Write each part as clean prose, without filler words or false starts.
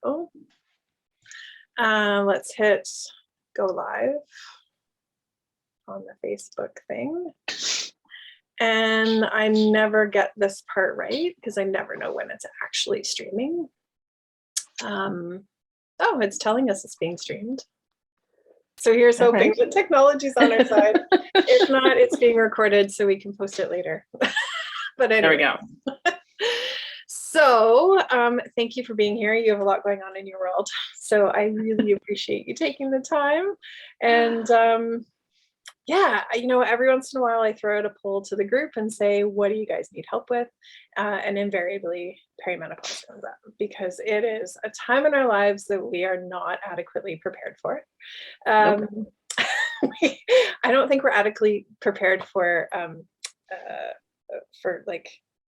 Oh, let's hit go live on the Facebook thing. And I never get this part right because I never know when it's actually streaming. Oh, it's telling us it's being streamed. So here's hoping that technology's on our side. If not, it's being recorded so we can post it later. But anyway. There we go. So thank you for being here. You have a lot going on in your world. So I really appreciate you taking the time. And yeah, every once in a while I throw out a poll to the group and say, what do you guys need help with? And invariably perimenopause comes up because it is a time in our lives that we are not adequately prepared for. I don't think we're adequately prepared for like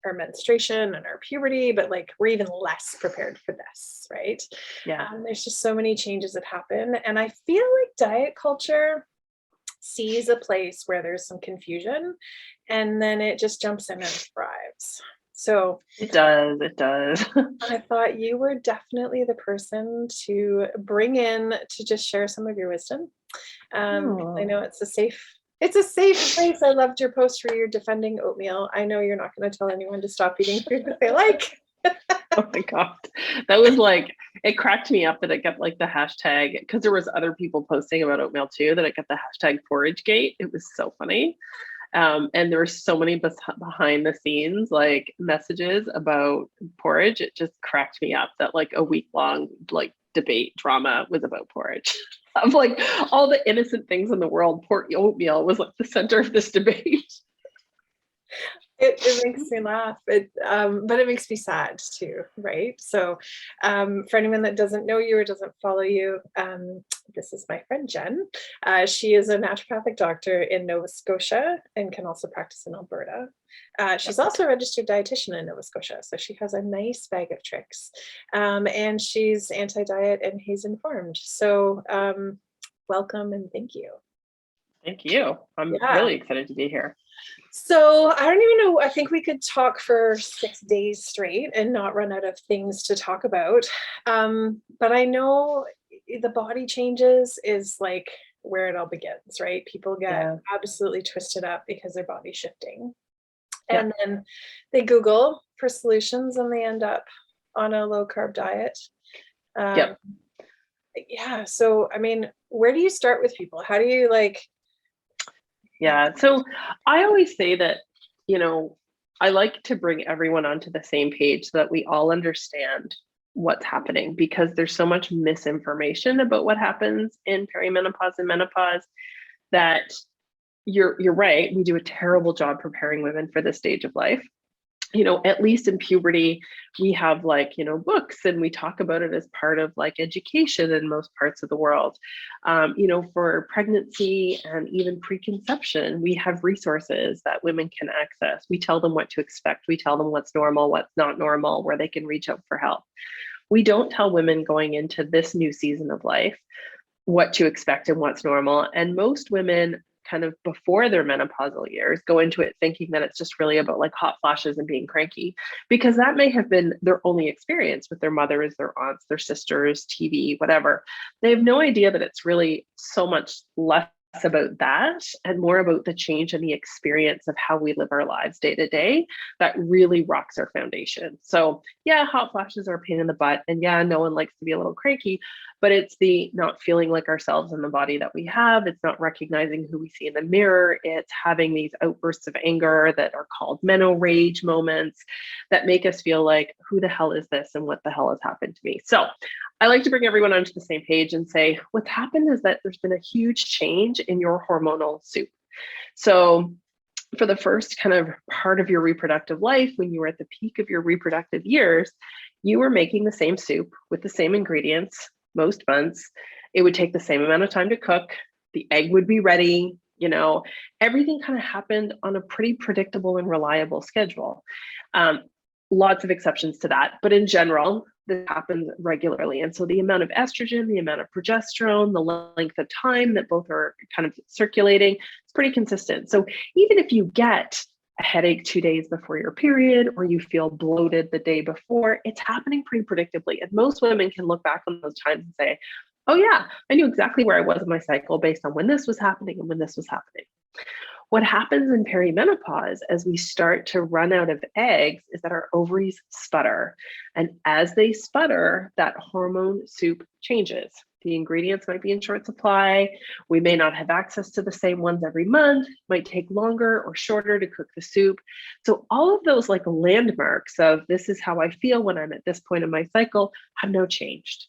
our menstruation and our puberty, but like we're even less prepared for this, right? Yeah. There's just so many changes that happen. And I feel like diet culture sees a place where there's some confusion and then it just jumps in and thrives. So it does. I thought you were definitely the person to bring in to just share some of your wisdom. I know it's a safe place. I loved your post where you're defending oatmeal. I know you're not going to tell anyone to stop eating food that they like. Oh my God. That was like, it cracked me up that it got like the hashtag, because there was other people posting about oatmeal too, that it got the hashtag porridgegate. It was so funny. And there were so many behind the scenes like messages about porridge. It just cracked me up that like a week long like debate drama was about porridge. Of like all the innocent things in the world, oatmeal was like the center of this debate. It makes me laugh, but it makes me sad too, right? So for anyone that doesn't know you or doesn't follow you, this is my friend Jenn. She is a naturopathic doctor in Nova Scotia and can also practice in Alberta. She's also a registered dietitian in Nova Scotia, so she has a nice bag of tricks. And she's anti-diet and Haze informed. So welcome and thank you. Thank you. I'm really excited to be here. So I don't even know, I think we could talk for 6 days straight and not run out of things to talk about. But I know the body changes is like where it all begins, right? People get absolutely twisted up because their body's shifting. And then they Google for solutions and they end up on a low carb diet. Yeah. So, I mean, where do you start with people? How do you like... Yeah. So I always say that, I like to bring everyone onto the same page so that we all understand what's happening, because there's so much misinformation about what happens in perimenopause and menopause that you're right. We do a terrible job preparing women for this stage of life. At least in puberty, we have like, books and we talk about it as part of like education in most parts of the world. For pregnancy and even preconception, we have resources that women can access. We tell them what to expect. We tell them what's normal, what's not normal, where they can reach out for help. We don't tell women going into this new season of life what to expect and what's normal. And most women kind of before their menopausal years go into it thinking that it's just really about like hot flashes and being cranky, because that may have been their only experience with their mothers, their aunts, their sisters, TV, whatever. They have no idea that it's really so much less about that and more about the change in the experience of how we live our lives day to day that really rocks our foundation. So yeah, hot flashes are a pain in the butt. And yeah, no one likes to be a little cranky, but it's the not feeling like ourselves in the body that we have. It's not recognizing who we see in the mirror. It's having these outbursts of anger that are called meno rage moments that make us feel like, who the hell is this? And what the hell has happened to me? So I like to bring everyone onto the same page and say, what's happened is that there's been a huge change in your hormonal soup. So for the first kind of part of your reproductive life, when you were at the peak of your reproductive years, you were making the same soup with the same ingredients most months. It would take the same amount of time to cook. The egg would be ready. Everything kind of happened on a pretty predictable and reliable schedule. Lots of exceptions to that, but in general, this happens regularly. And so the amount of estrogen, the amount of progesterone, the length of time that both are kind of circulating, it's pretty consistent. So even if you get a headache 2 days before your period, or you feel bloated the day before, it's happening pretty predictably. And most women can look back on those times and say, oh yeah, I knew exactly where I was in my cycle based on when this was happening and when this was happening. What happens in perimenopause as we start to run out of eggs is that our ovaries sputter. And as they sputter, that hormone soup changes. The ingredients might be in short supply. We may not have access to the same ones every month, might take longer or shorter to cook the soup. So all of those like landmarks of this is how I feel when I'm at this point in my cycle have now changed.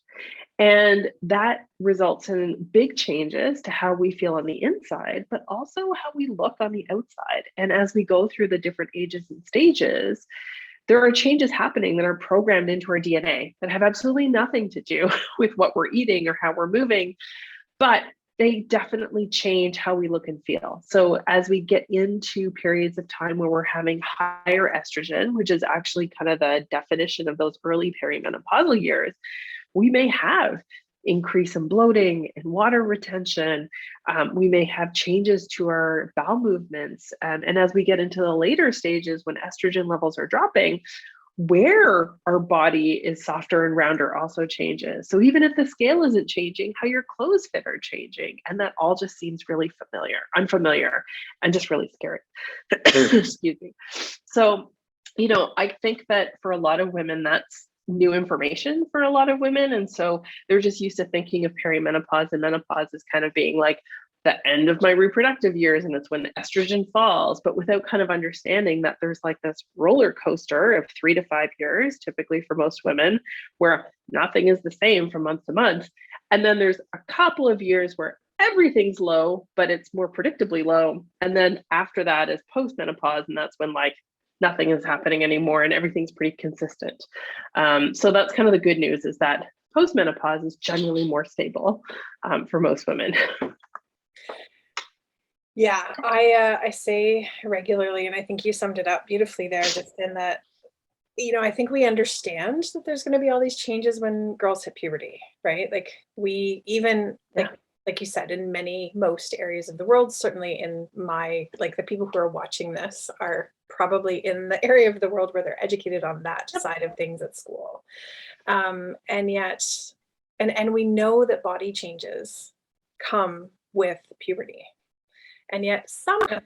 And that results in big changes to how we feel on the inside, but also how we look on the outside. And as we go through the different ages and stages, there are changes happening that are programmed into our DNA that have absolutely nothing to do with what we're eating or how we're moving, but they definitely change how we look and feel. So as we get into periods of time where we're having higher estrogen, which is actually kind of the definition of those early perimenopausal years, we may have increase in bloating and water retention. We may have changes to our bowel movements. And as we get into the later stages when estrogen levels are dropping, where our body is softer and rounder also changes. So even if the scale isn't changing, how your clothes fit are changing. And that all just seems really unfamiliar, and just really scary. Excuse me. So, I think that for a lot of women, that's new information for a lot of women. And so they're just used to thinking of perimenopause and menopause as kind of being like the end of my reproductive years, and it's when the estrogen falls, but without kind of understanding that there's like this roller coaster of 3 to 5 years, typically for most women, where nothing is the same from month to month. And then there's a couple of years where everything's low, but it's more predictably low. And then after that is postmenopause, and that's when like nothing is happening anymore and everything's pretty consistent. So that's kind of the good news, is that postmenopause is generally more stable for most women. Yeah, I say regularly, and I think you summed it up beautifully there, just in that, I think we understand that there's going to be all these changes when girls hit puberty, right? Like we even like you said, in most areas of the world, certainly in like the people who are watching this are probably in the area of the world where they're educated on that side of things at school. And yet, and we know that body changes come with puberty. And yet somehow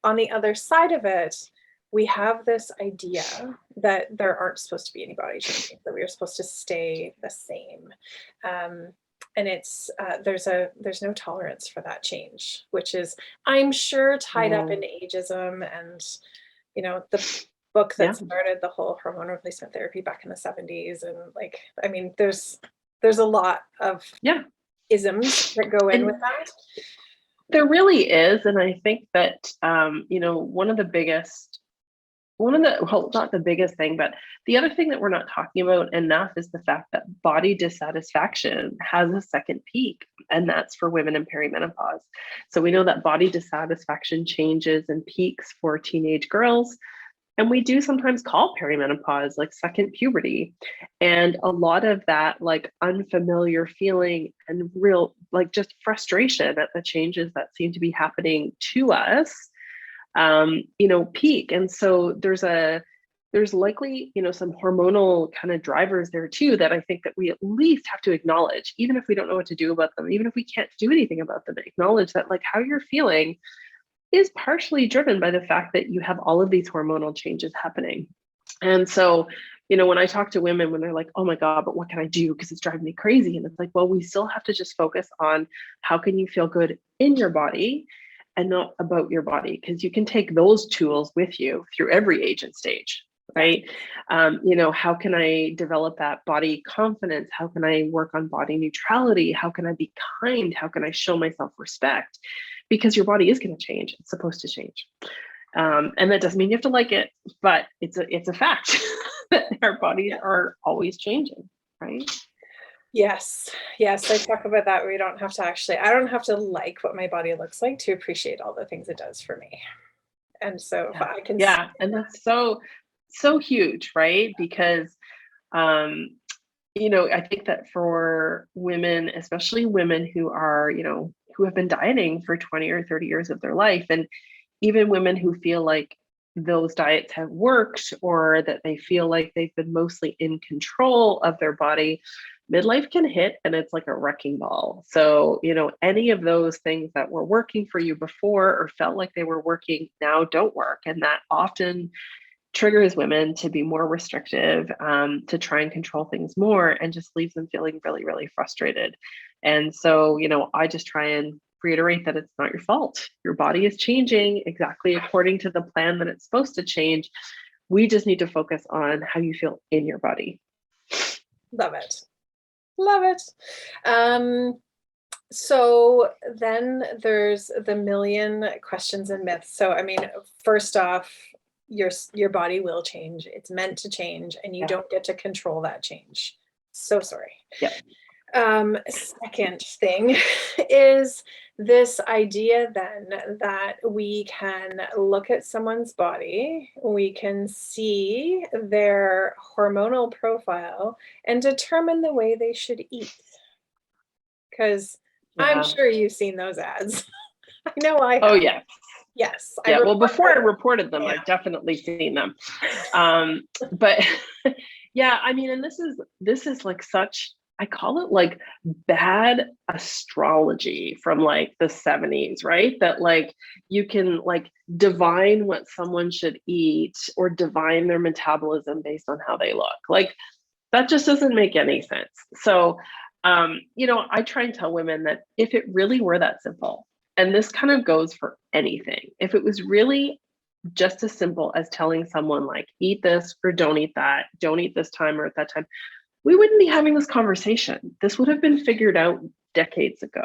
on the other side of it, we have this idea that there aren't supposed to be any body changes, that we are supposed to stay the same. And it's there's no tolerance for that change, which is, I'm sure, tied up in ageism and, the book that started the whole hormone replacement therapy back in the 70s. And like, I mean, there's a lot of isms that go in with that. There really is. And I think that, not the biggest thing, but the other thing that we're not talking about enough is the fact that body dissatisfaction has a second peak, and that's for women in perimenopause. So we know that body dissatisfaction changes and peaks for teenage girls. And we do sometimes call perimenopause like second puberty. And a lot of that like unfamiliar feeling and real like just frustration at the changes that seem to be happening to us, peak. And so there's likely, some hormonal kind of drivers there too, that I think that we at least have to acknowledge, even if we don't know what to do about them, even if we can't do anything about them, acknowledge that like how you're feeling is partially driven by the fact that you have all of these hormonal changes happening. And so, when I talk to women, when they're like, oh my God, but what can I do? Because it's driving me crazy. And it's like, well, we still have to just focus on how can you feel good in your body and not about your body, because you can take those tools with you through every age and stage, right? How can I develop that body confidence? How can I work on body neutrality? How can I be kind? How can I show myself respect? Because your body is going to change. It's supposed to change. And that doesn't mean you have to like it, but it's a fact that our bodies are always changing, right? Yes. I talk about that. I don't have to like what my body looks like to appreciate all the things it does for me. And so if I can, and that's so huge, right? Because, I think that for women, especially women who are, who have been dieting for 20 or 30 years of their life, and even women who feel like those diets have worked or that they feel like they've been mostly in control of their body, midlife can hit and it's like a wrecking ball. So, any of those things that were working for you before or felt like they were working now don't work. And that often triggers women to be more restrictive, to try and control things more, and just leaves them feeling really, really frustrated. And so, I just try and reiterate that it's not your fault. Your body is changing exactly according to the plan that it's supposed to change. We just need to focus on how you feel in your body. Love it. Love it. So then there's the million questions and myths. So, I mean, first off, your body will change. It's meant to change, and you don't get to control that change. So sorry. Yeah. Second thing is this idea then that we can look at someone's body, we can see their hormonal profile and determine the way they should eat. Because I'm sure you've seen those ads. I know I have. Oh, yeah. Yes. Yeah. Well, before I reported them, I've definitely seen them. But yeah, I mean, and this is like such, I call it like bad astrology from like the 70s, right? That like you can like divine what someone should eat or divine their metabolism based on how they look. Like that just doesn't make any sense. So, I try and tell women that if it really were that simple, and this kind of goes for anything, if it was really just as simple as telling someone like, eat this or don't eat that, don't eat this time or at that time, we wouldn't be having this conversation. This would have been figured out decades ago.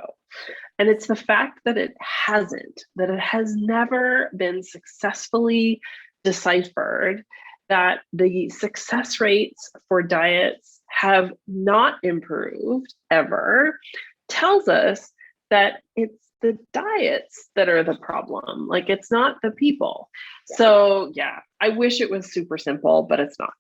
And it's the fact that it hasn't, that it has never been successfully deciphered, that the success rates for diets have not improved ever, tells us that it's the diets that are the problem. Like it's not the people. Yeah. So yeah, I wish it was super simple, but it's not.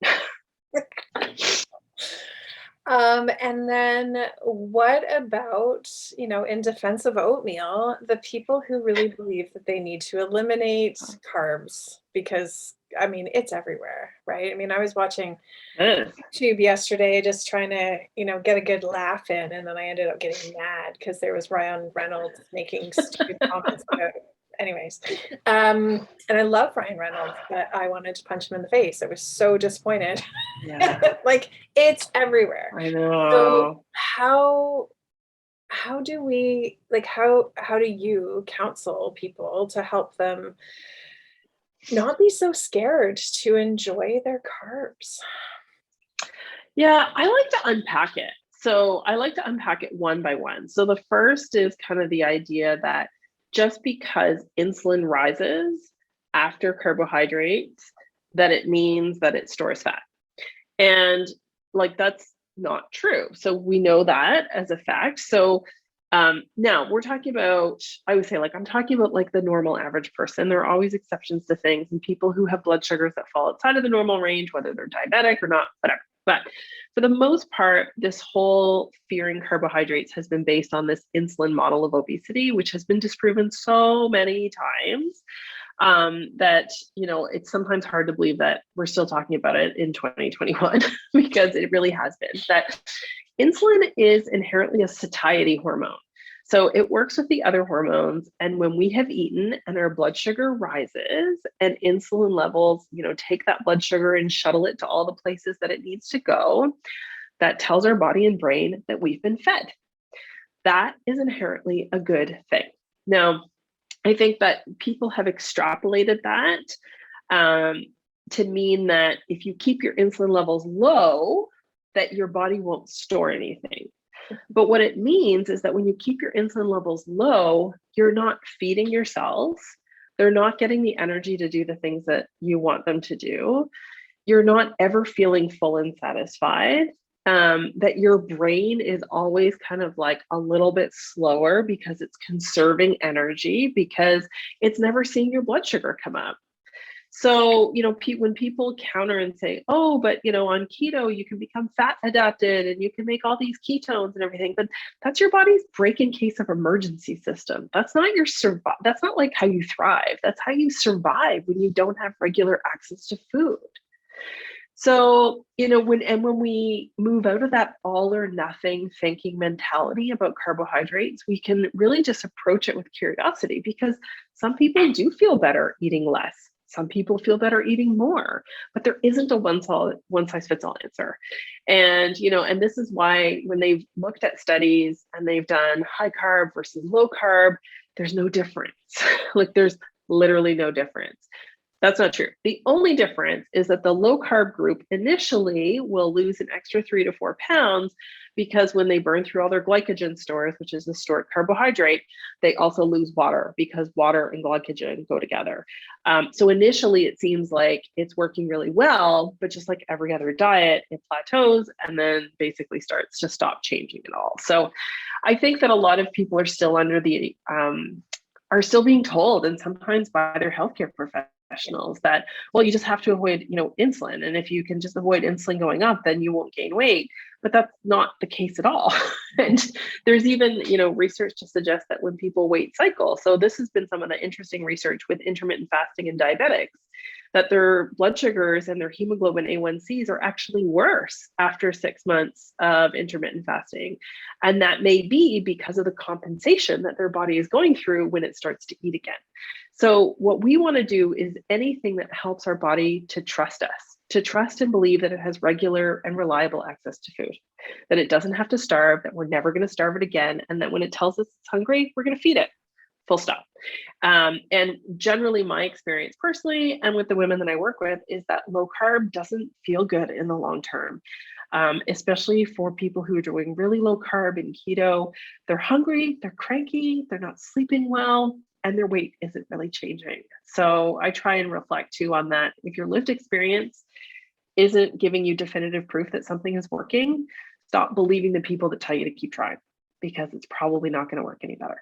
And then what about, in defense of oatmeal, the people who really believe that they need to eliminate carbs because, I mean, it's everywhere, right? I mean, I was watching YouTube yesterday, just trying to, get a good laugh in. And then I ended up getting mad because there was Ryan Reynolds making stupid comments about anyways. And I love Ryan Reynolds, but I wanted to punch him in the face. I was so disappointed. Yeah. Like it's everywhere. I know. So how do we how do you counsel people to help them not be so scared to enjoy their carbs? Yeah, I like to unpack it. So I like to unpack it one by one. So the first is kind of the idea that just because insulin rises after carbohydrates, that it means that it stores fat. And like, that's not true. So we know that as a fact. So now we're talking about, I would say like, I'm talking about like the normal average person. There are always exceptions to things and people who have blood sugars that fall outside of the normal range, whether they're diabetic or not, whatever. But for the most part, this whole fearing carbohydrates has been based on this insulin model of obesity, which has been disproven so many times that, it's sometimes hard to believe that we're still talking about it in 2021 because it really has been. That insulin is inherently a satiety hormone. So it works with the other hormones. And when we have eaten and our blood sugar rises and insulin levels, take that blood sugar and shuttle it to all the places that it needs to go, that tells our body and brain that we've been fed. That is inherently a good thing. Now, I think that people have extrapolated that to mean that if you keep your insulin levels low, that your body won't store anything. But what it means is that when you keep your insulin levels low, you're not feeding your cells. They're not getting the energy to do the things that you want them to do. You're not ever feeling full and satisfied. That your brain is always kind of like a little bit slower because it's conserving energy because it's never seeing your blood sugar come up. So, when people counter and say, oh, but, on keto, you can become fat adapted and you can make all these ketones and everything, but that's your body's break in case of emergency system. That's not that's not like how you thrive. That's how you survive when you don't have regular access to food. So, when we move out of that all or nothing thinking mentality about carbohydrates, we can really just approach it with curiosity, because some people do feel better eating less. Some people feel better eating more, but there isn't a one size fits all answer. And, and this is why when they've looked at studies and they've done high carb versus low carb, there's no difference. Like, there's literally no difference. That's not true. The only difference is that the low carb group initially will lose an extra 3 to 4 pounds, because when they burn through all their glycogen stores, which is the stored carbohydrate, they also lose water, because water and glycogen go together. So initially it seems like it's working really well, but just like every other diet, it plateaus and then basically starts to stop changing at all. So I think that a lot of people are still are still being told, and sometimes by their healthcare professionals, that, well, you just have to avoid, insulin. And if you can just avoid insulin going up, then you won't gain weight. But that's not the case at all. And there's even, research to suggest that when people weight cycle, so this has been some of the interesting research with intermittent fasting and diabetics, that their blood sugars and their hemoglobin A1Cs are actually worse after 6 months of intermittent fasting. And that may be because of the compensation that their body is going through when it starts to eat again. So what we want to do is anything that helps our body to trust us, to trust and believe that it has regular and reliable access to food, that it doesn't have to starve, that we're never going to starve it again, and that when it tells us it's hungry, we're going to feed it. Full stop. And generally my experience personally, and with the women that I work with, is that low carb doesn't feel good in the long term, especially for people who are doing really low carb and keto. They're hungry, they're cranky, they're not sleeping well, and their weight isn't really changing. So I try and reflect too on that. If your lived experience isn't giving you definitive proof that something is working, stop believing the people that tell you to keep trying, because it's probably not going to work any better.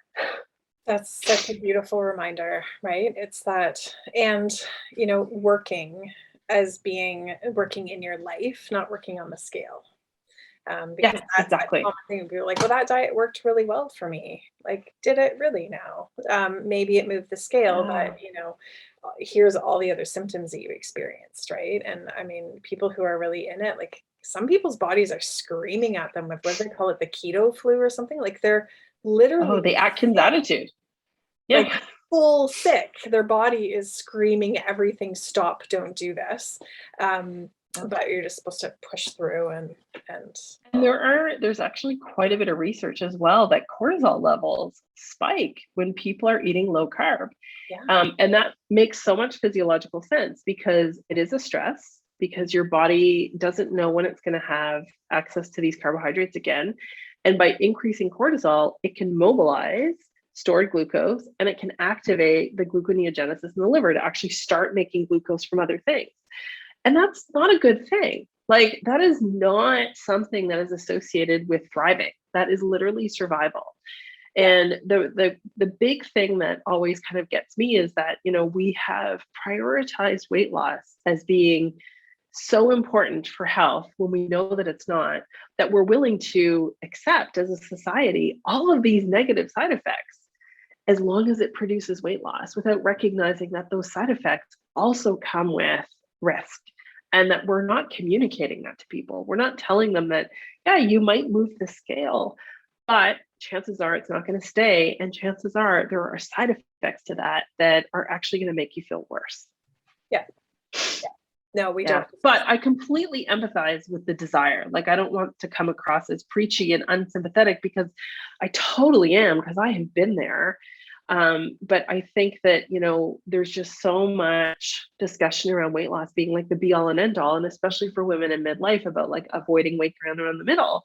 That's such a beautiful reminder, right? It's that, and, working as being working in your life, not working on the scale. Because Yeah, that's exactly. a common thing. People are like, well, that diet worked really well for me. Like, did it really now? Maybe it moved the scale, but, here's all the other symptoms that you experienced, right? And I mean, people who are really in it, like, some people's bodies are screaming at them with, what do they call it, the keto flu or something? Like, they're literally the Atkins sick, attitude. Yeah. like full sick. Their body is screaming everything, stop, don't do this. But you're just supposed to push through and There's actually quite a bit of research as well that cortisol levels spike when people are eating low carb. yeah. And that makes so much physiological sense, because it is a stress, because your body doesn't know when it's going to have access to these carbohydrates again. And by increasing cortisol, it can mobilize stored glucose, and it can activate the gluconeogenesis in the liver to actually start making glucose from other things. And that's not a good thing. Like, that is not something that is associated with thriving. That is literally survival. And the big thing that always kind of gets me is that, we have prioritized weight loss as being so important for health, when we know that it's not, that we're willing to accept as a society all of these negative side effects, as long as it produces weight loss, without recognizing that those side effects also come with risk, and that we're not communicating that to people. We're not telling them that, yeah, you might move the scale, but chances are it's not going to stay. And chances are there are side effects to that are actually going to make you feel worse. Yeah. No, we don't. But I completely empathize with the desire. Like, I don't want to come across as preachy and unsympathetic, because I totally am, because I have been there. But I think that, there's just so much discussion around weight loss being like the be all and end all, and especially for women in midlife, about like avoiding weight around the middle.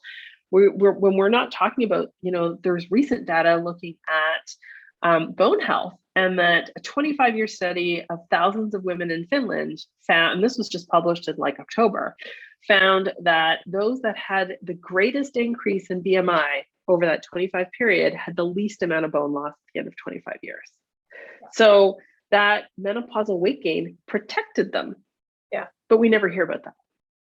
When we're not talking about, there's recent data looking at bone health, and that a 25-year study of thousands of women in Finland found, and this was just published in like October, found that those that had the greatest increase in BMI over that 25 period had the least amount of bone loss at the end of 25 years. So that menopausal weight gain protected them. Yeah. But we never hear about that,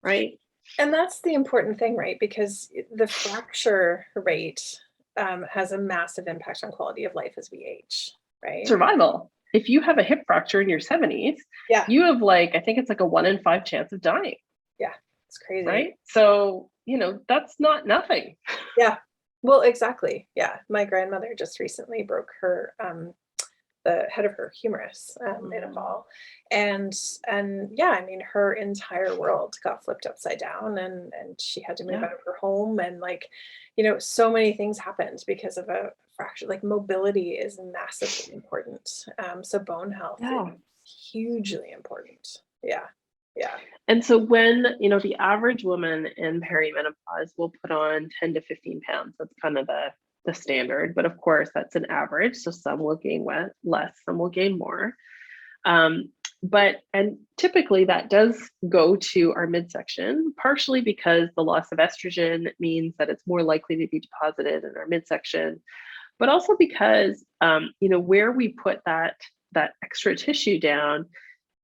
right? And that's the important thing, right? Because the fracture rate has a massive impact on quality of life as we age, right? Survival. If you have a hip fracture in your 70s, Yeah. you have like, I think it's like a 1 in 5 chance of dying. Yeah. It's crazy. Right. So, that's not nothing. Yeah. Well, exactly. Yeah. My grandmother just recently broke her the head of her humerus in a fall, and yeah, I mean, her entire world got flipped upside down, and she had to move out of her home, and like, so many things happened because of a fracture. Like mobility is massively important. So bone health is hugely important. Yeah. Yeah. And so when, the average woman in perimenopause will put on 10 to 15 pounds, that's kind of the standard. But of course, that's an average. So some will gain less, some will gain more. And typically that does go to our midsection, partially because the loss of estrogen means that it's more likely to be deposited in our midsection, but also because, where we put that extra tissue down,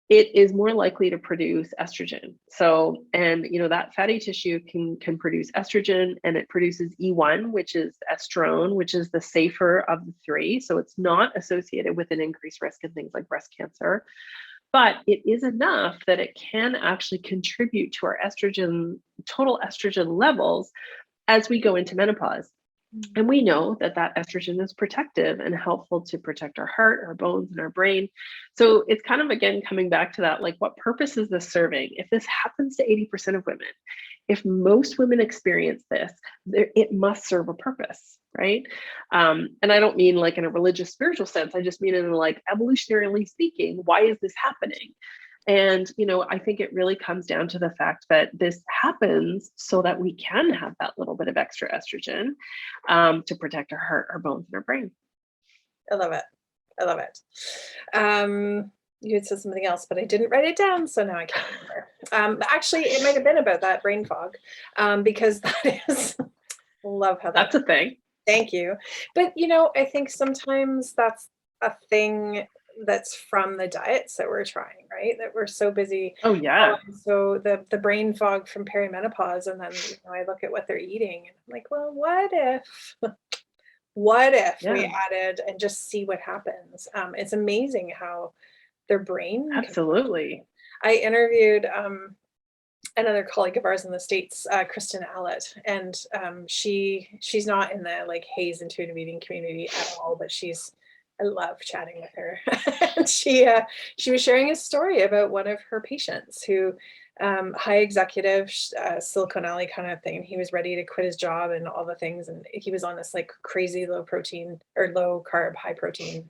it is more likely to produce estrogen. So, and that fatty tissue can produce estrogen, and it produces E1, which is estrone, which is the safer of the three. So it's not associated with an increased risk in things like breast cancer, but it is enough that it can actually contribute to our total estrogen levels as we go into menopause. And we know that estrogen is protective and helpful to protect our heart, our bones, and our brain. So it's kind of, again, coming back to that, like, what purpose is this serving? If this happens to 80% of women, if most women experience this, it must serve a purpose, right? And I don't mean like in a religious, spiritual sense. I just mean in like evolutionarily speaking, why is this happening? And, I think it really comes down to the fact that this happens so that we can have that little bit of extra estrogen to protect our heart, our bones, and our brain. I love it. I love it. You had said something else, but I didn't write it down, so now I can't remember. Actually, it might have been about that brain fog, because that is, love how that's a thing. Thank you. But, I think sometimes that's a thing that's from the diets that we're trying, right? That we're so busy. Oh, yeah. So the brain fog from perimenopause, and then I look at what they're eating, and I'm like, well, what if we added and just see what happens? It's amazing how their brain. Absolutely. I interviewed another colleague of ours in the States, Kristen Allett, and she's not in the like Hayes intuitive eating community at all, but I love chatting with her. And she was sharing a story about one of her patients who, high executive, Silicon Valley kind of thing. He was ready to quit his job and all the things, and he was on this like crazy low protein or low carb, high protein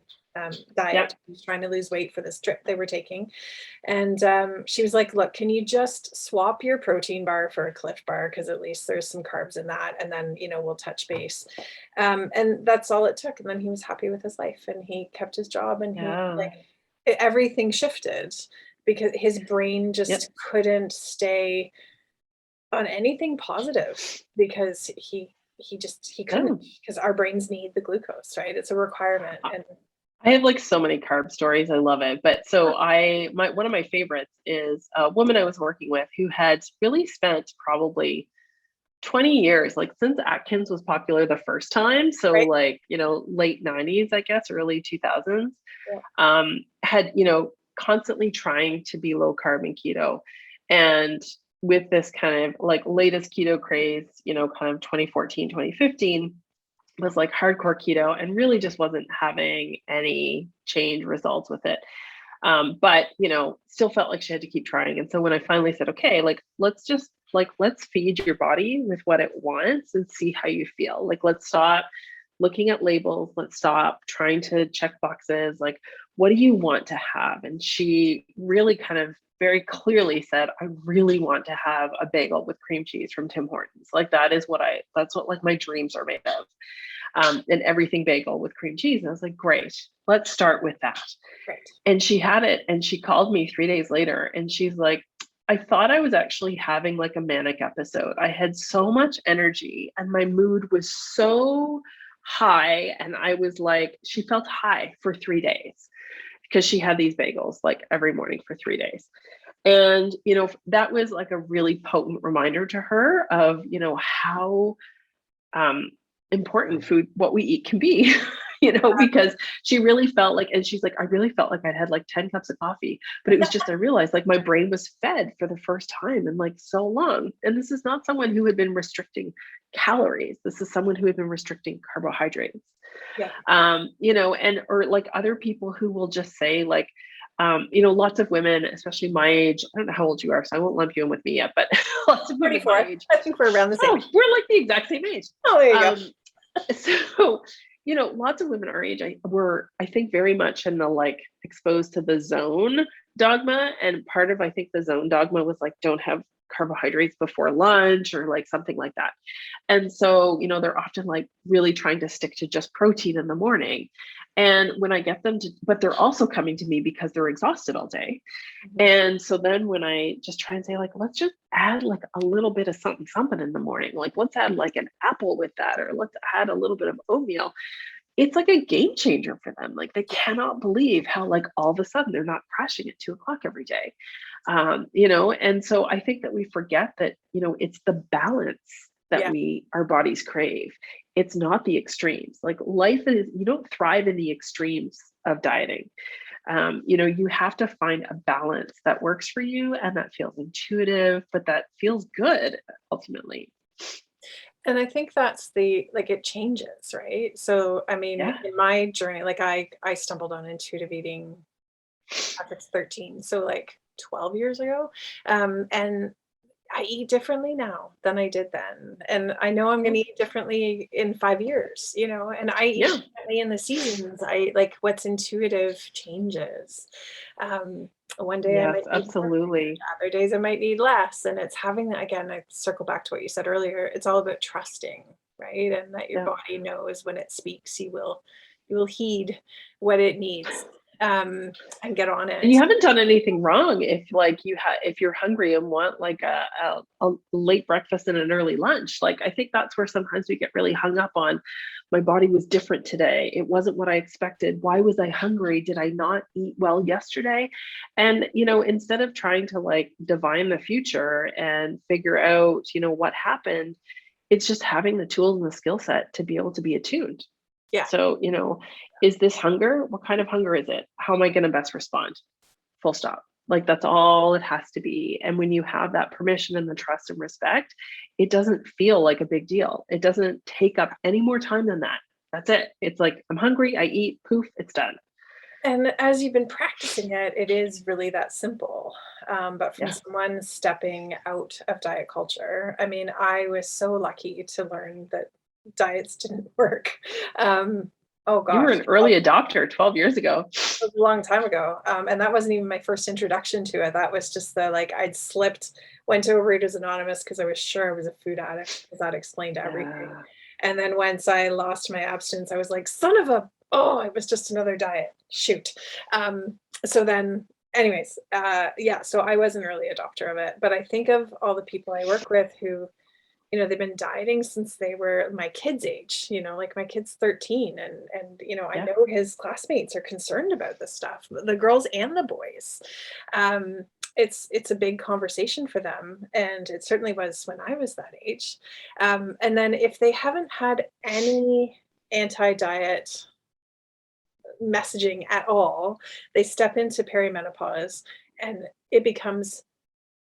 diet. Yep. He was trying to lose weight for this trip they were taking. And she was like, look, can you just swap your protein bar for a Cliff Bar? Because at least there's some carbs in that. And then, we'll touch base. And that's all it took. And then he was happy with his life, and he kept his job, and everything shifted because his brain just couldn't stay on anything positive because he couldn't, because our brains need the glucose, right? It's a requirement. And I have like so many carb stories. I love it. But so one of my favorites is a woman I was working with who had really spent probably 20 years, like since Atkins was popular the first time. So like, late 90s, I guess, early 2000s, had, constantly trying to be low carb and keto. And with this kind of like latest keto craze, kind of 2014, 2015, was like hardcore keto and really just wasn't having any change results with it. But, still felt like she had to keep trying. And so when I finally said, okay, like, let's feed your body with what it wants and see how you feel. Like, let's stop looking at labels. Let's stop trying to check boxes. Like, what do you want to have? And she really kind of very clearly said, I really want to have a bagel with cream cheese from Tim Hortons. Like, that's what like my dreams are made of. An everything bagel with cream cheese. And I was like, great, let's start with that. Right. And she had it, and she called me 3 days later, and she's like, I thought I was actually having like a manic episode. I had so much energy and my mood was so high. And I was like, she felt high for 3 days because she had these bagels like every morning for 3 days. And, that was like a really potent reminder to her of, how important food, what we eat can be, because she really felt like, and she's like, I really felt like I'd had like 10 cups of coffee, but it was just, I realized like my brain was fed for the first time in like so long. And this is not someone who had been restricting calories. This is someone who had been restricting carbohydrates. Yeah. Or like other people who will just say like, lots of women, especially my age, I don't know how old you are, so I won't lump you in with me yet, but lots of women 34. my age. I think we're around the same. Oh, we're like the exact same age. Oh, there you go. So, lots of women our age were, I think, very much in the like exposed to the zone dogma. And part of, I think, the zone dogma was like, don't have carbohydrates before lunch or like something like that. And so, they're often like really trying to stick to just protein in the morning. And when I get them to, but they're also coming to me because they're exhausted all day. And so then when I just try and say like, let's just add like a little bit of something, something in the morning, like let's add like an apple with that, or let's add a little bit of oatmeal. It's like a game changer for them. Like they cannot believe how like all of a sudden they're not crashing at 2 o'clock every day. And so I think that we forget that, it's the balance that our bodies crave. It's not the extremes. Like life is, you don't thrive in the extremes of dieting. You have to find a balance that works for you and that feels intuitive, but that feels good ultimately. And I think that's it changes, right? So, I mean, in my journey, like I stumbled on intuitive eating Patrick's 13, so like 12 years ago. And I eat differently now than I did then. And I know I'm going to eat differently in 5 years, and I eat differently in the seasons. I like what's intuitive changes. One day I Yes, might need more, absolutely. other days I might need less. And it's having that, again, I circle back to what you said earlier. It's all about trusting, right? And that your Yeah. body knows when it speaks, you will heed what it needs, and get on And you it. haven't done anything wrong if like if you're hungry and want like a late breakfast and an early lunch. Like I think that's where sometimes we get really hung up on, my body was different today. It wasn't what I expected. Why was I hungry? Did I not eat well yesterday? And instead of trying to like divine the future and figure out, what happened, it's just having the tools and the skill set to be able to be attuned. Yeah. So, is this hunger? What kind of hunger is it? How am I going to best respond? Full stop. Like that's all it has to be. And when you have that permission and the trust and respect, it doesn't feel like a big deal. It doesn't take up any more time than that. That's it. It's like, I'm hungry, I eat, poof, it's done. And as you've been practicing it, it is really that simple. But from Yeah. someone stepping out of diet culture, I mean, I was so lucky to learn that diets didn't work. Oh You were gosh, an early adopter 12 years ago. a long time ago. And that wasn't even my first introduction to it. That was just I'd slipped, went to Overeaters Anonymous because I was sure I was a food addict, because that explained everything. Yeah. And then once I lost my abstinence, I was like, son of a, oh, it was just another diet. Shoot. So then, anyways, so I was an early adopter of it. But I think of all the people I work with who, they've been dieting since they were my kid's age, like my kid's 13. And I know his classmates are concerned about this stuff, the girls and the boys. It's a big conversation for them. And it certainly was when I was that age. And then if they haven't had any anti-diet messaging at all, they step into perimenopause and it becomes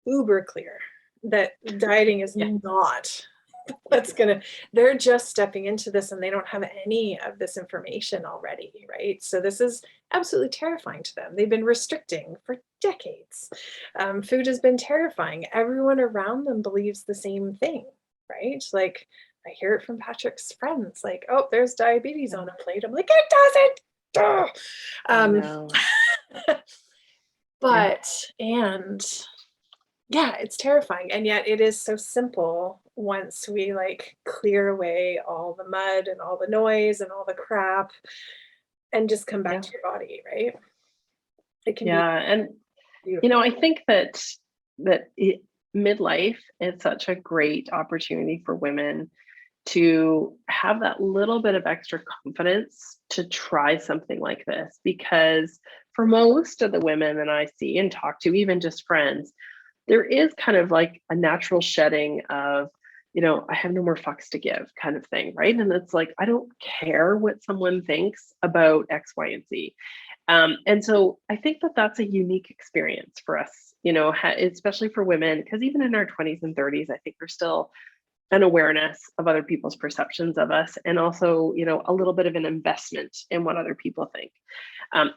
uber clear that dieting is not what's they're just stepping into this and they don't have any of this information already, right? So this is absolutely terrifying to them. They've been restricting for decades. Food has been terrifying. Everyone around them believes the same thing, right? Like I hear it from Patrick's friends, like, oh, there's diabetes on a plate. I'm like, it doesn't. No. And yeah, it's terrifying. And yet it is so simple once we clear away all the mud and all the noise and all the crap and just come back to your body, right? It can be And beautiful. I think that midlife is such a great opportunity for women to have that little bit of extra confidence to try something like this, because for most of the women that I see and talk to, even just friends, there is kind of like a natural shedding of, I have no more fucks to give kind of thing, right? And it's like, I don't care what someone thinks about X, Y, and Z. And so I think that that's a unique experience for us, especially for women, because even in our 20s and 30s, I think there's still an awareness of other people's perceptions of us, and also, a little bit of an investment in what other people think.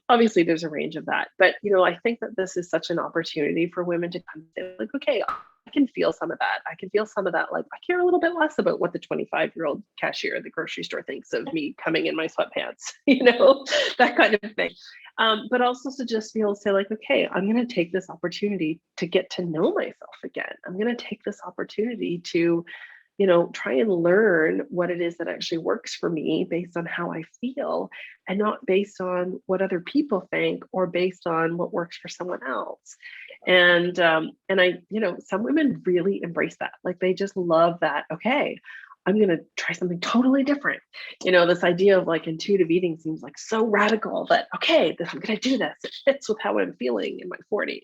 Obviously, there's a range of that, but I think that this is such an opportunity for women to come and say, like, okay, I can feel some of that. I can feel some of that. Like, I care a little bit less about what the 25-year-old cashier at the grocery store thinks of me coming in my sweatpants, that kind of thing. But also to just be able to say, like, okay, I'm going to take this opportunity to get to know myself again. I'm going to take this opportunity to try and learn what it is that actually works for me based on how I feel, and not based on what other people think or based on what works for someone else. And I, some women really embrace that. Like, they just love that. Okay, I'm going to try something totally different. This idea of like intuitive eating seems like so radical that, okay, I'm going to do this. It fits with how I'm feeling in my 40s.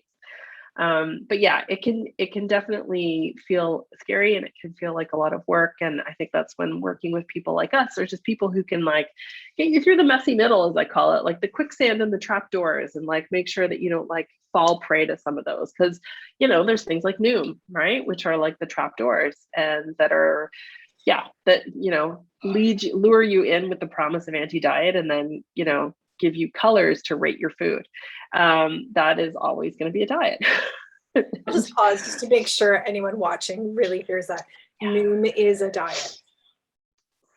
But yeah, it can definitely feel scary, and it can feel like a lot of work. And I think that's when working with people like us, there's just people who can like get you through the messy middle, as I call it, like the quicksand and the trap doors, and like make sure that you don't like fall prey to some of those. Cause there's things like Noom, right? Which are like the trap doors, and that are, that, lure you in with the promise of anti-diet, and then, give you colors to rate your food. That is always going to be a diet. I'll just pause just to make sure anyone watching really hears that. Noom is a diet.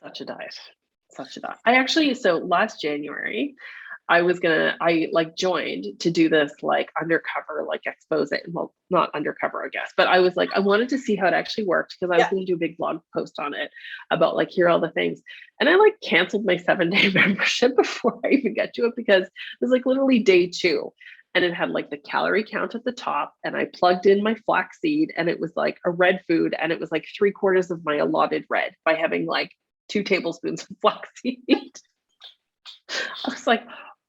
Such a diet. I actually, so last January, I like joined to do this like undercover, like expose it. Well, not undercover, I guess, but I was like, I wanted to see how it actually worked, because I was going to do a big blog post on it about like, here are all the things. And I like canceled my 7-day membership before I even got to it, because it was like literally day 2. And it had like the calorie count at the top, and I plugged in my flaxseed, and it was like a red food, and it was like 3/4 of my allotted red by having like 2 tablespoons of flaxseed. I was like,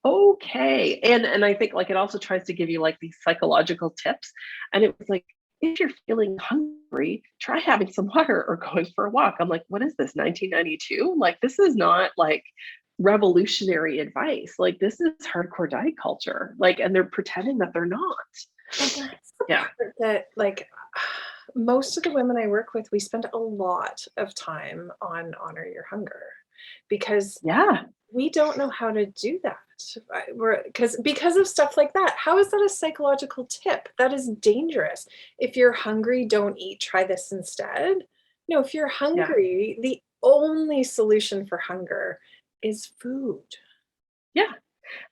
okay. And I think like it also tries to give you like these psychological tips. And it was like, if you're feeling hungry, try having some water or going for a walk. I'm like, what is this, 1992? Like, this is not like revolutionary advice. Like, this is hardcore diet culture. Like, and they're pretending that they're not. Yeah. That like most of the women I work with, we spend a lot of time on honor your hunger, because we don't know how to do that. Because of stuff like that. How is that a psychological tip? That is dangerous. If you're hungry, don't eat. Try this instead. No, if you're hungry, the only solution for hunger is food. Yeah.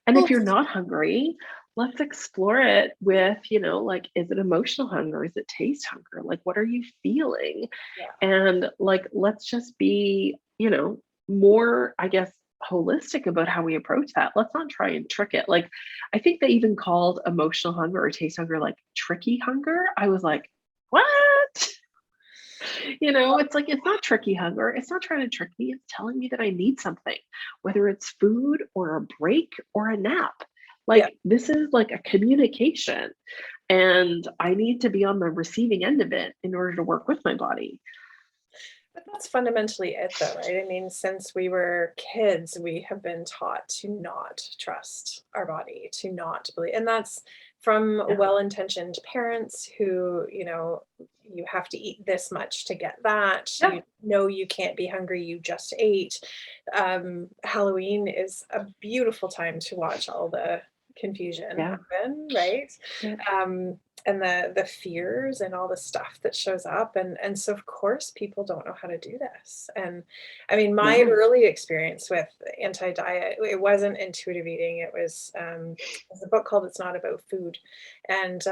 And if you're not hungry, let's explore it with, like, is it emotional hunger? Is it taste hunger? Like, what are you feeling? Yeah. And like, let's just be, more, I guess, holistic about how we approach that. Let's not try and trick it. Like, I think they even called emotional hunger or taste hunger like tricky hunger. I was like, what? It's like, it's not tricky hunger. It's not trying to trick me. It's telling me that I need something, whether it's food or a break or a nap. Like, this is like a communication, and I need to be on the receiving end of it in order to work with my body. But that's fundamentally it, though, right? I mean, since we were kids, we have been taught to not trust our body, to not believe. And that's from well-intentioned parents who, you have to eat this much to get that. Yeah. You can't be hungry, you just ate. Halloween is a beautiful time to watch all the confusion happen, right? And the fears and all the stuff that shows up, and so of course people don't know how to do this. And I mean, my early experience with anti-diet, it wasn't intuitive eating. It was a book called It's Not About Food, and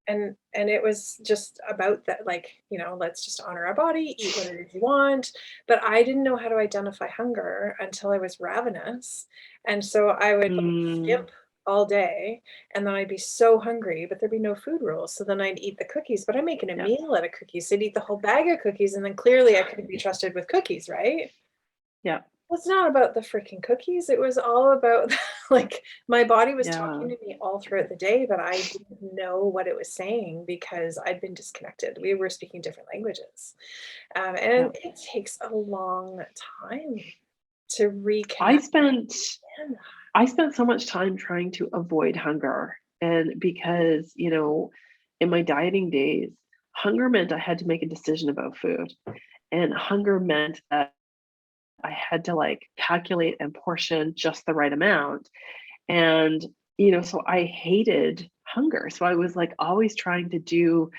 it was just about that, like, let's just honor our body, eat what it is you want. But I didn't know how to identify hunger until I was ravenous, and so I would like skip all day, and then I'd be so hungry, but there'd be no food rules. So then I'd eat the cookies, but I'm making a meal out of cookies. So I'd eat the whole bag of cookies, and then clearly I couldn't be trusted with cookies, right? Yeah. Well, it's not about the freaking cookies. It was all about like my body was Yeah. talking to me all throughout the day, but I didn't know what it was saying because I'd been disconnected. We were speaking different languages. Yeah. And it takes a long time to I reconnect. spent I spent so much time trying to avoid hunger. And because, in my dieting days, hunger meant I had to make a decision about food. And hunger meant that I had to like calculate and portion just the right amount. And, so I hated hunger. So I was like always trying to do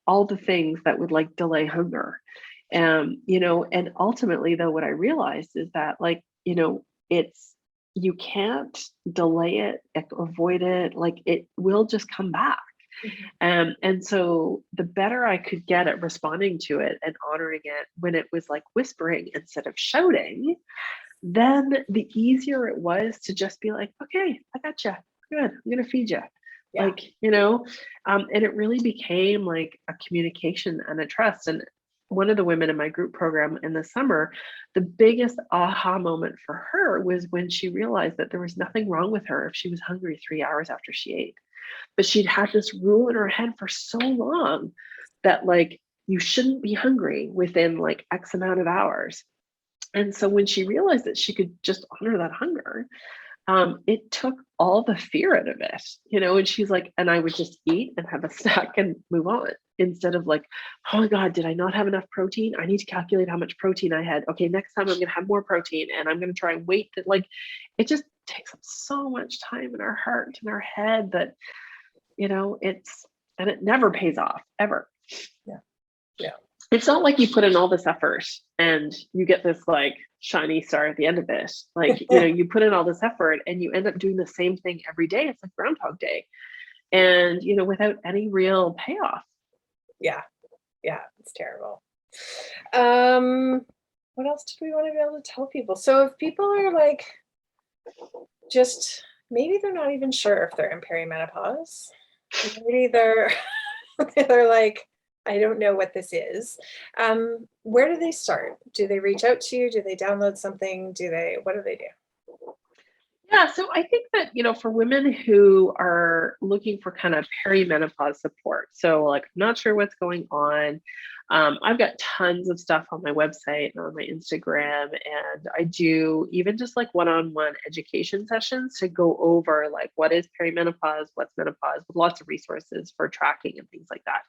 all the things that would like delay hunger. And ultimately though, what I realized is that like, it's you can't delay it, avoid it, like it will just come back. Mhm. And so the better I could get at responding to it and honoring it when it was like whispering instead of shouting, then the easier it was to just be like, okay, I got you. Good. I'm going to feed you. Yeah. Like, and it really became like a communication and a trust. And one of the women in my group program in the summer, the biggest aha moment for her was when she realized that there was nothing wrong with her if she was hungry 3 hours after she ate. But she'd had this rule in her head for so long that like you shouldn't be hungry within like X amount of hours. And so when she realized that she could just honor that hunger, it took all the fear out of it, and she's like, and I would just eat and have a snack and move on instead of like, oh my God, did I not have enough protein? I need to calculate how much protein I had. Okay, next time I'm going to have more protein and I'm going to try and wait that like, it just takes up so much time in our heart and our head that, and it never pays off ever. Yeah. Yeah. It's not like you put in all this effort and you get this like shiny star at the end of it. Like, you put in all this effort and you end up doing the same thing every day. It's like Groundhog Day. And, without any real payoff. Yeah. Yeah. It's terrible. What else did we want to be able to tell people? So if people are like, just maybe they're not even sure if they're in perimenopause. Maybe they're they're like, I don't know what this is. Where do they start? Do they reach out to you? Do they download something? What do they do? Yeah, so I think that, for women who are looking for kind of perimenopause support, so like, I'm not sure what's going on. I've got tons of stuff on my website and on my Instagram, and I do even just like one-on-one education sessions to go over like what is perimenopause, what's menopause, with lots of resources for tracking and things like that.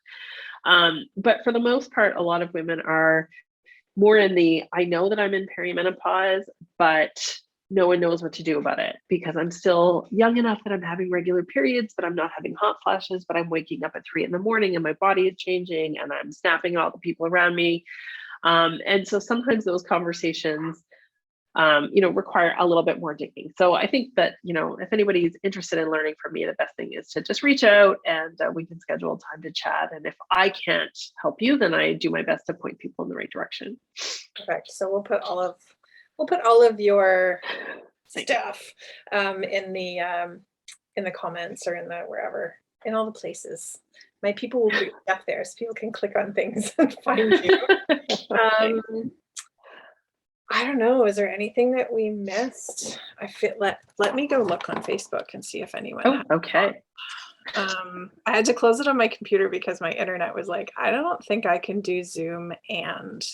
But for the most part, a lot of women are more in the I know that I'm in perimenopause, but no one knows what to do about it because I'm still young enough that I'm having regular periods, but I'm not having hot flashes, but I'm waking up at 3 in the morning and my body is changing and I'm snapping at all the people around me. And so sometimes those conversations, require a little bit more digging. So I think that, if anybody's interested in learning from me, the best thing is to just reach out and we can schedule time to chat. And if I can't help you, then I do my best to point people in the right direction. Perfect. So we'll put all of your stuff in the comments or in the wherever, in all the places. My people will put stuff there so people can click on things and find you. I don't know. Is there anything that we missed? Let me go look on Facebook and see if anyone. Oh, okay. I had to close it on my computer because my internet was like, I don't think I can do Zoom and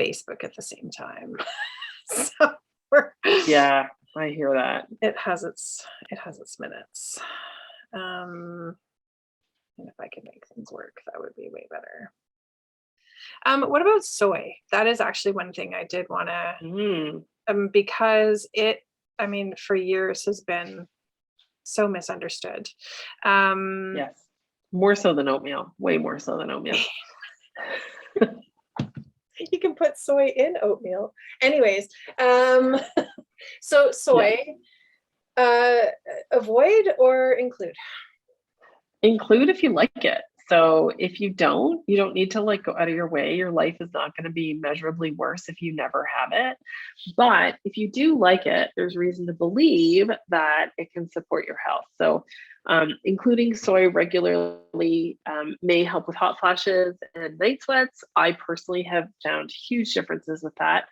Facebook at the same time. So Yeah, I hear that. it has its minutes. And if I could make things work, that would be way better. What about soy? That is actually one thing I did want to, because for years has been so misunderstood. Yes. More so than oatmeal. Way more so than oatmeal. You can put soy in oatmeal. Anyways, so soy, avoid or include? Include if you like it. So if you don't need to like go out of your way. Your life is not going to be measurably worse if you never have it. But if you do like it, there's reason to believe that it can support your health. So including soy regularly may help with hot flashes and night sweats. I personally have found huge differences with that.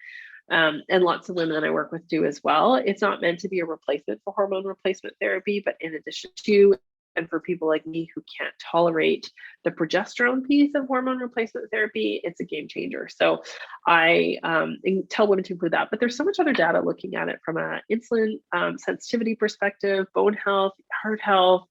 and lots of women that I work with do as well. It's not meant to be a replacement for hormone replacement therapy, but in addition to, and for people like me who can't tolerate the progesterone piece of hormone replacement therapy, it's a game changer. So I tell women to include that. But there's so much other data looking at it from an insulin sensitivity perspective, bone health, heart health,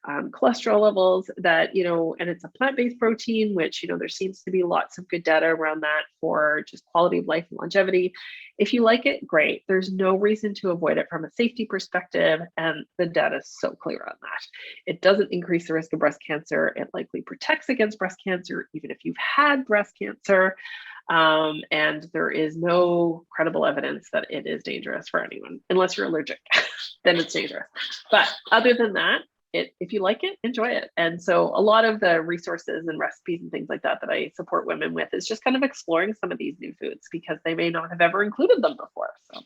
cholesterol levels, that, and it's a plant-based protein, which, there seems to be lots of good data around that for just quality of life and longevity. If you like it, great. There's no reason to avoid it from a safety perspective. And the data is so clear on that. It doesn't increase the risk of breast cancer. It likely protects against breast cancer, even if you've had breast cancer. And there is no credible evidence that it is dangerous for anyone, unless you're allergic, then it's dangerous. But other than that, if you like it, enjoy it. And so a lot of the resources and recipes and things like that I support women with is just kind of exploring some of these new foods, because they may not have ever included them before. So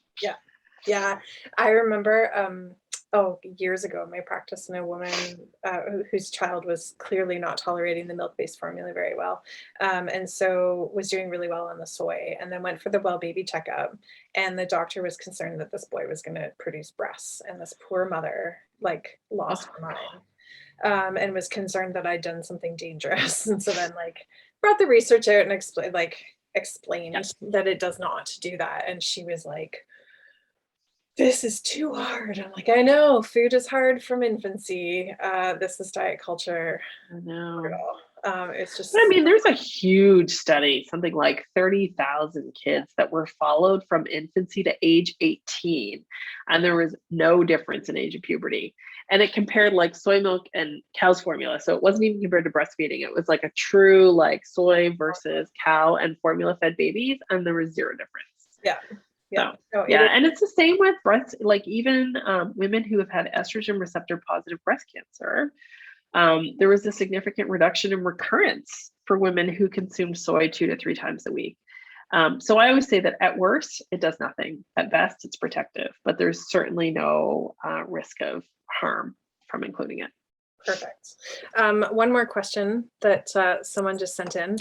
yeah. I remember years ago, my practice, and a woman whose child was clearly not tolerating the milk-based formula very well, and so was doing really well on the soy, and then went for the well baby checkup, and the doctor was concerned that this boy was going to produce breasts, and this poor mother lost her mind, and was concerned that I'd done something dangerous, and so then brought the research out and explained that it does not do that, and she was like, this is too hard. I'm like, I know, food is hard from infancy. This is diet culture. I know. It's just, I mean, there's a huge study, something like 30,000 kids that were followed from infancy to age 18, and there was no difference in age of puberty. And it compared soy milk and cow's formula. So it wasn't even compared to breastfeeding. It was a true soy versus cow and formula fed babies, and there was zero difference. Yeah. Yeah. So, and it's the same with breast, even women who have had estrogen receptor positive breast cancer. There was a significant reduction in recurrence for women who consumed soy 2 to 3 times a week. So I always say that at worst, it does nothing. At best, it's protective, but there's certainly no risk of harm from including it. Perfect. One more question that someone just sent in.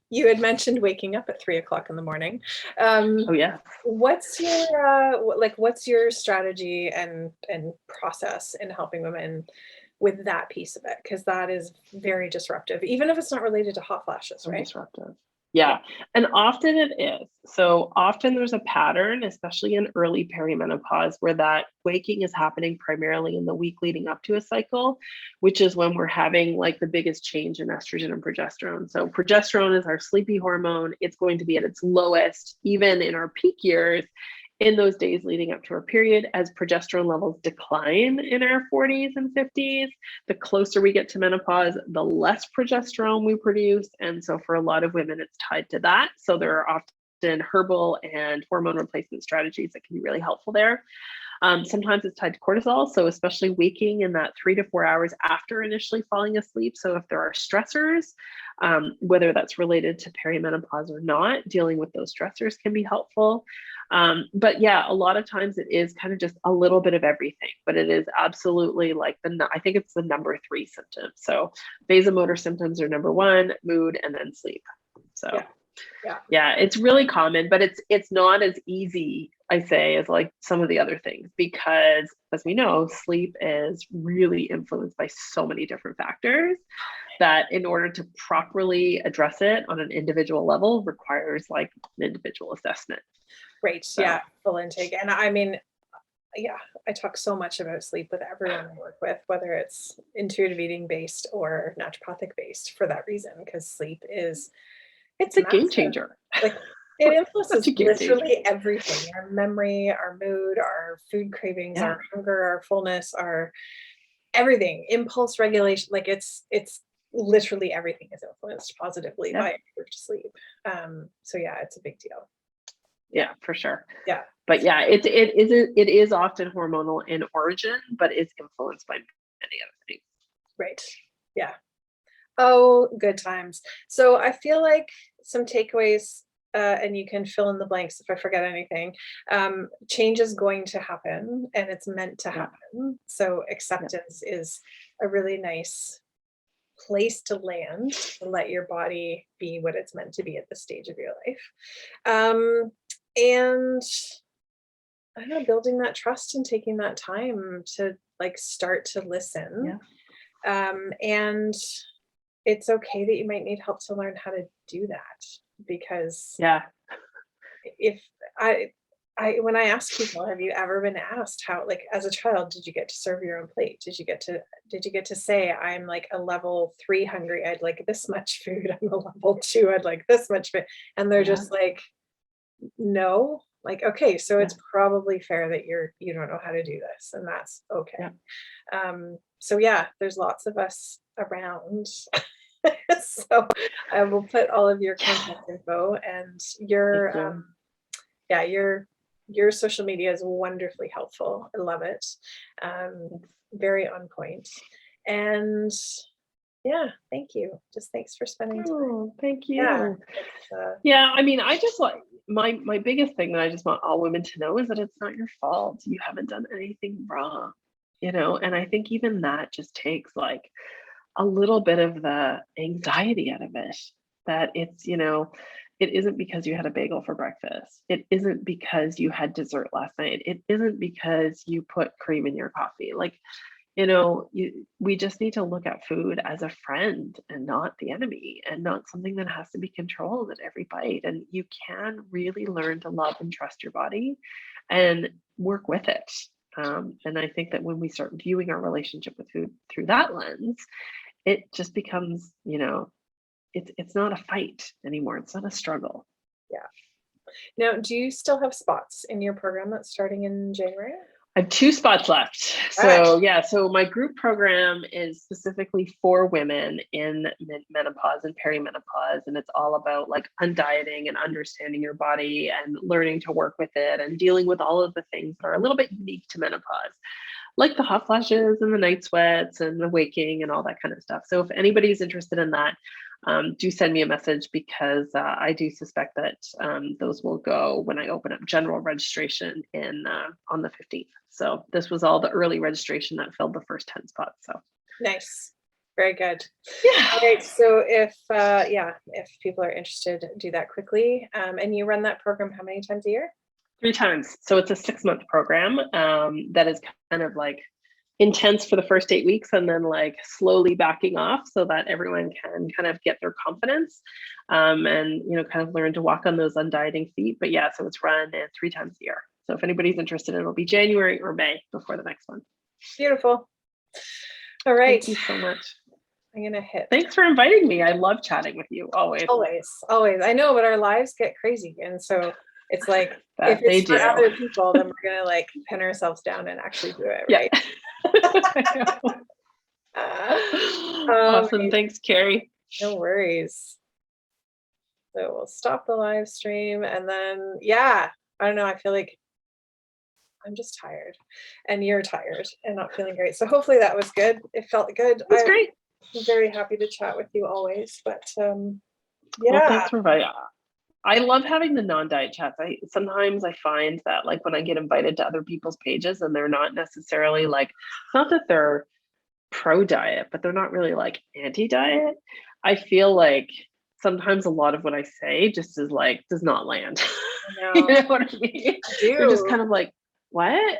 You had mentioned waking up at 3 o'clock in the morning. Oh yeah. What's your strategy and process in helping women with that piece of it? Because that is very disruptive, even if it's not related to hot flashes, right? Disruptive. Yeah. And often it is. So often there's a pattern, especially in early perimenopause, where that waking is happening primarily in the week leading up to a cycle, which is when we're having the biggest change in estrogen and progesterone. So progesterone is our sleepy hormone. It's going to be at its lowest, even in our peak years, in those days leading up to our period. As progesterone levels decline in our 40s and 50s, the closer we get to menopause, the less progesterone we produce. And so for a lot of women, it's tied to that. So there are often herbal and hormone replacement strategies that can be really helpful there. Sometimes it's tied to cortisol. So especially waking in that 3 to 4 hours after initially falling asleep. So if there are stressors, whether that's related to perimenopause or not, dealing with those stressors can be helpful. But yeah, a lot of times it is kind of just a little bit of everything, but it is absolutely I think it's the number 3 symptom. So vasomotor symptoms are number 1, mood, and then sleep. So yeah, it's really common, but it's not as easy, I say, as some of the other things, because as we know, sleep is really influenced by so many different factors that in order to properly address it on an individual level requires an individual assessment. Right. So. Yeah. Full intake. And I mean, I talk so much about sleep with everyone I work with, whether it's intuitive eating based or naturopathic based, for that reason, because sleep is, it's a game changer. It influences literally everything: our memory, our mood, our food cravings, our hunger, our fullness, our everything, impulse regulation. It's literally everything is influenced positively by improved sleep. So yeah, it's a big deal. Yeah, for sure. Yeah. But yeah, it is often hormonal in origin, but it's influenced by many other things. Right. Yeah. Oh, good times. So I feel like some takeaways, and you can fill in the blanks if I forget anything. Change is going to happen, and it's meant to happen. So acceptance is a really nice place to land to let your body be what it's meant to be at this stage of your life. And I don't know, building that trust and taking that time to like start to listen. And it's okay that you might need help to learn how to do that, because if when I ask people, have you ever been asked how, like as a child, did you get to serve your own plate? Did you get to say, I'm like a level 3 hungry, I'd like this much food. I'm a level 2, I'd like this much food. And they're just like, no. Like, okay, so it's probably fair that you don't know how to do this, and that's okay. So yeah, there's lots of us around. So I will put all of your contact info, and your social media is wonderfully helpful. I love it. Very on point. And yeah, thank you. Just thanks for spending time. Oh, thank you. Yeah, I mean, I just like my biggest thing that I just want all women to know is that it's not your fault. You haven't done anything wrong, and I think even that just takes like a little bit of the anxiety out of it, that it's, it isn't because you had a bagel for breakfast. It isn't because you had dessert last night. It isn't because you put cream in your coffee. Like, we just need to look at food as a friend and not the enemy, and not something that has to be controlled at every bite. And you can really learn to love and trust your body and work with it. And I think that when we start viewing our relationship with food through that lens, it just becomes, it's not a fight anymore. It's not a struggle. Yeah. Now, do you still have spots in your program that's starting in January? I have 2 spots left. So so my group program is specifically for women in menopause and perimenopause, and it's all about like undieting and understanding your body and learning to work with it and dealing with all of the things that are a little bit unique to menopause, like the hot flashes and the night sweats and the waking and all that kind of stuff. So if anybody's interested in that, do send me a message, because I do suspect that those will go when I open up general registration on the 15th. So this was all the early registration that filled the first 10 spots. So nice. Very good. Yeah. All right. So if people are interested, do that quickly. And you run that program how many times a year? 3 times. So it's a 6-month program that is kind of like intense for the first 8 weeks, and then like slowly backing off so that everyone can kind of get their confidence and kind of learn to walk on those undieting feet. But yeah, so it's run 3 times a year. So if anybody's interested, it'll be January or May before the next one. Beautiful. All right. Thank you so much. I'm gonna hit. Thanks for inviting me. I love chatting with you always. Always. I know, but our lives get crazy, and so it's like if it's for other people, then we're gonna like pin ourselves down and actually do it, right? Awesome. Thanks, Carrie. No worries. So we'll stop the live stream, and then I don't know. I feel like I'm just tired, and you're tired and not feeling great. So hopefully that was good. It felt good. That's great. I'm very happy to chat with you always, but Well, thanks for inviting. I love having the non-diet chats. Sometimes I find that like when I get invited to other people's pages and they're not necessarily like, it's not that they're pro-diet, but they're not really like anti-diet. I feel like sometimes a lot of what I say just is like, does not land. You know what I mean? You're just kind of like, what?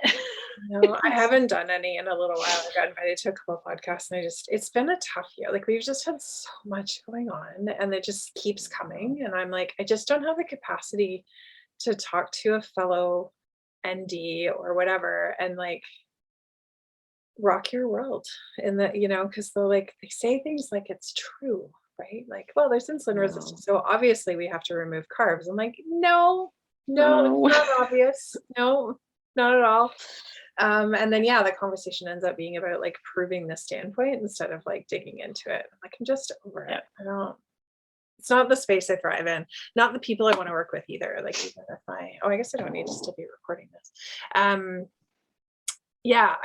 No, I haven't done any in a little while. I got invited to a couple of podcasts, and it's been a tough year. Like we've just had so much going on, and it just keeps coming. And I'm like, I just don't have the capacity to talk to a fellow ND or whatever and like rock your world in the, because they say things like it's true, right? Like, well, there's insulin resistance, so obviously we have to remove carbs. I'm like, no, it's not obvious. No, not at all. And then the conversation ends up being about like proving the standpoint instead of like digging into it. Like, I'm just over it. It's not the space I thrive in, not the people I want to work with either. Like, even if I guess I don't need to still be recording this. I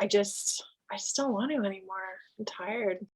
just don't want to anymore. I'm tired.